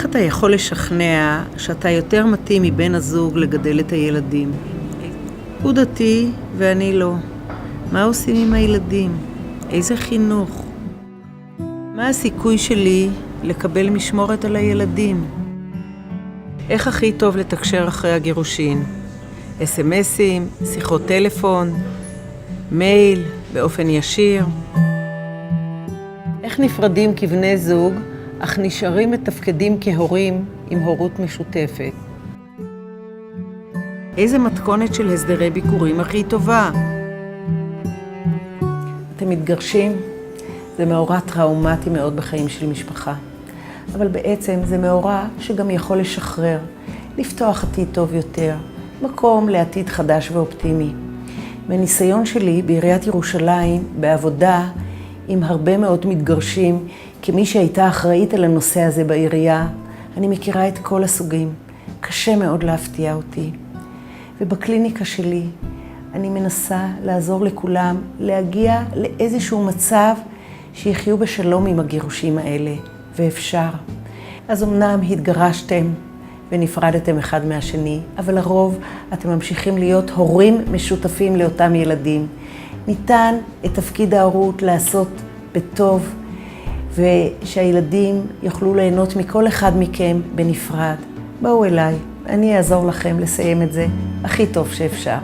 איך אתה יכול לשכנע שאתה יותר מתאים מבן הזוג לגדל את הילדים? הוא דתי ואני לא. מה עושים עם הילדים? איזה חינוך? מה הסיכוי שלי לקבל משמורת על הילדים? איך הכי טוב לתקשר אחרי הגירושין? אס-אמסים, שיחות טלפון, מייל, באופן ישיר? איך נפרדים כבני זוג, אך נשארים מתפקדים כהורים עם הורות משותפת? איזה מתכונת של הסדרי ביקורים הכי טובה? אתם מתגרשים? זה מאורע טראומטי מאוד בחיים של משפחה. אבל בעצם זה מאורע שגם יכול לשחרר, לפתוח עתיד טוב יותר, מקום לעתיד חדש ואופטימי. מניסיון שלי בעיריית ירושלים, בעבודה עם הרבה מאוד מתגרשים, כמי שהייתה אחראית על הנושא הזה בעירייה, אני מכירה את כל הסוגים. קשה מאוד להפתיע אותי. ובקליניקה שלי אני מנסה לעזור לכולם להגיע לאיזשהו מצב שיחיו בשלום עם הגירושים האלה, ואפשר. אז אמנם התגרשתם ונפרדתם אחד מהשני, אבל לרוב אתם ממשיכים להיות הורים משותפים לאותם ילדים. ניתן את תפקיד ההורות לעשות בטוב, ושהילדים יוכלו ליהנות מכל אחד מכם בנפרד. בואו אליי, אני אעזור לכם לסיים את זה הכי טוב שאפשר.